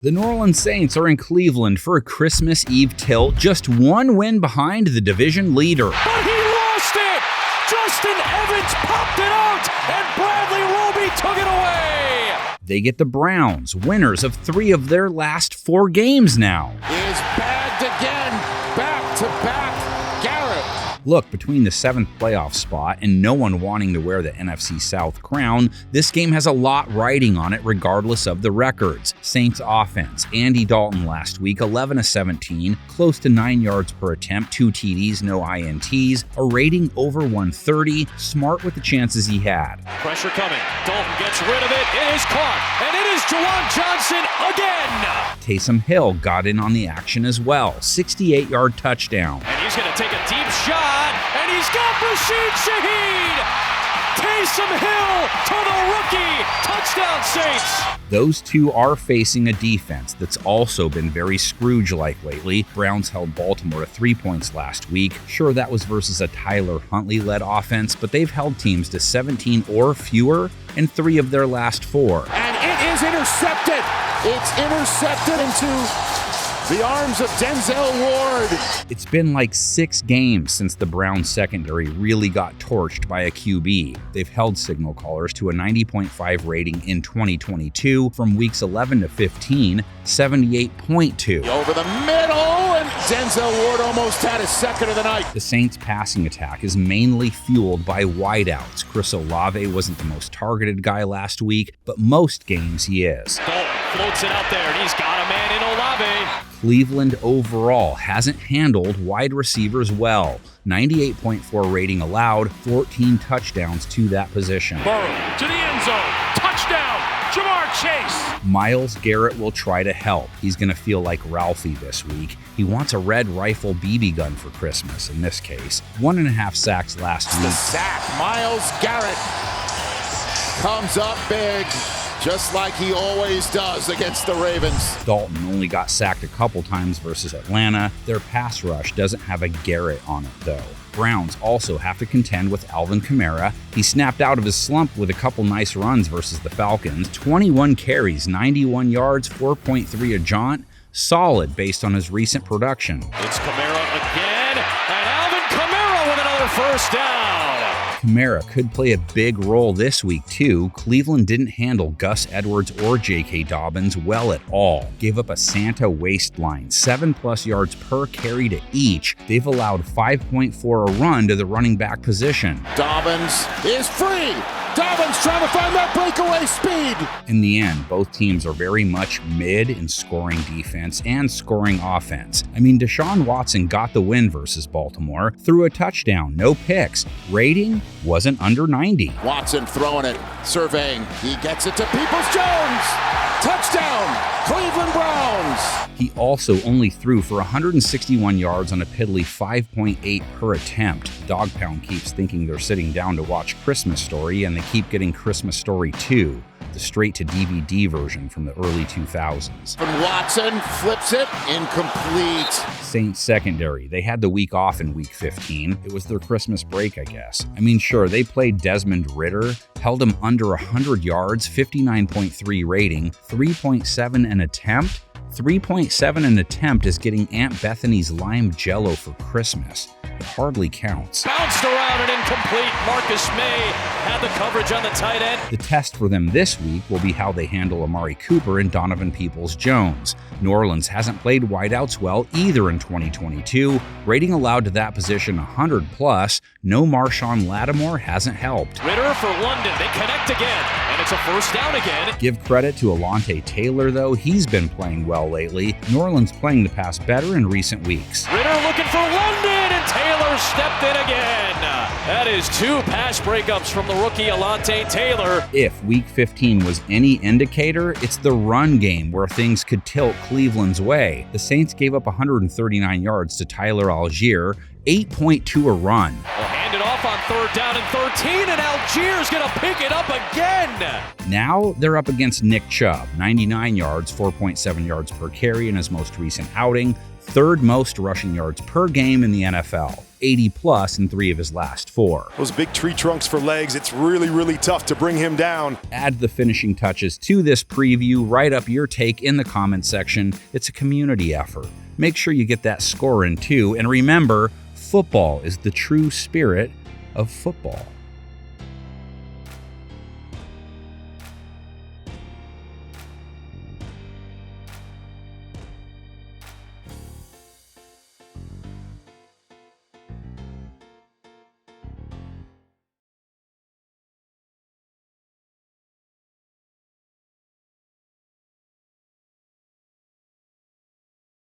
The New Orleans Saints are in Cleveland for a Christmas Eve tilt, just one win behind the division leader. But he lost it! Justin Evans popped it out, and Bradley Roby took it away! They get the Browns, winners of 3 of their last 4 games now. Is bagged again, back-to-back Garrett. Look, between the 7th playoff spot and no one wanting to wear the NFC South crown, this game has a lot riding on it regardless of the records. Saints offense, Andy Dalton last week, 11-17, close to 9 yards per attempt, 2 TDs, no INTs, a rating over 130, smart with the chances he had. Pressure coming, Dalton gets rid of it, it is caught, and it is Juwan Johnson again! Taysom Hill got in on the action as well, 68-yard touchdown. And he's going to take a deep shot, and he's got Rashid Shaheed! Taysom Hill to the rookie! Touchdown, Saints! Those two are facing a defense that's also been very Scrooge-like lately. Browns held Baltimore to 3 points last week. Sure, that was versus a Tyler Huntley-led offense, but they've held teams to 17 or fewer in 3 of their last 4. And it is intercepted! It's intercepted into the arms of Denzel Ward. It's been like 6 games since the Browns secondary really got torched by a QB. They've held signal callers to a 90.5 rating in 2022 from weeks 11 to 15, 78.2. Over the middle, and Denzel Ward almost had his second of the night. The Saints' passing attack is mainly fueled by wideouts. Chris Olave wasn't the most targeted guy last week, but most games he is. Dalton floats it out there, and he's got a man in Olave. Cleveland overall hasn't handled wide receivers well. 98.4 rating allowed, 14 touchdowns to that position. Burrow to the end zone. Touchdown, Jamar Chase. Myles Garrett will try to help. He's going to feel like Ralphie this week. He wants a red rifle BB gun for Christmas, in this case. 1.5 sacks last week. The sack, Myles Garrett comes up big, just like he always does against the Ravens. Dalton only got sacked a couple times versus Atlanta. Their pass rush doesn't have a Garrett on it, though. Browns also have to contend with Alvin Kamara. He snapped out of his slump with a couple nice runs versus the Falcons. 21 carries, 91 yards, 4.3 a jaunt. Solid based on his recent production. It's Kamara again, and Alvin Kamara with another first down. Kamara could play a big role this week, too. Cleveland didn't handle Gus Edwards or J.K. Dobbins well at all. Gave up a Santa waistline, 7+ yards per carry to each. They've allowed 5.4 a run to the running back position. Dobbins is free. Dobbins trying to find that breakaway speed. In the end, both teams are very much mid in scoring defense and scoring offense. I mean, Deshaun Watson got the win versus Baltimore, threw a touchdown, no picks. Rating wasn't under 90. Watson throwing it, surveying. He gets it to Peoples-Jones. Touchdown, Cleveland Browns. He also only threw for 161 yards on a piddly 5.8 per attempt. Dog Pound keeps thinking they're sitting down to watch Christmas Story, and they keep getting Christmas Story 2, the straight-to-DVD version from the early 2000s. And Watson flips it, incomplete. Saints secondary, they had the week off in week 15. It was their Christmas break, I guess. I mean, sure, they played Desmond Ridder, held him under 100 yards, 59.3 rating, 3.7 an attempt. 3.7 an attempt is getting Aunt Bethany's lime jello for Christmas. It hardly counts. Bounced around and incomplete. Marcus May had the coverage on the tight end. The test for them this week will be how they handle Amari Cooper and Donovan Peoples-Jones. New Orleans hasn't played wideouts well either in 2022. Rating allowed to that position 100+. No Marshawn Lattimore hasn't helped. Ridder for London. They connect again, and it's a first down again. Give credit to Alontae Taylor, though. He's been playing well lately. New Orleans playing the pass better in recent weeks. Ridder looking for London, and Taylor stepped in again. That is 2 pass breakups from the rookie Alontae Taylor. If Week 15 was any indicator, it's the run game where things could tilt Cleveland's way. The Saints gave up 139 yards to Tyler Algier, 8.2 a run. They'll hand it off on 3rd down and 13, and Algier's going to pick it up again. Now they're up against Nick Chubb, 99 yards, 4.7 yards per carry in his most recent outing, 3rd most rushing yards per game in the NFL. 80+ in 3 of his last 4. Those big tree trunks for legs, it's really tough to bring him down. Add the finishing touches to this preview, write up your take in the comment section. It's a community effort. Make sure you get that score in too, and remember, football is the true spirit of football.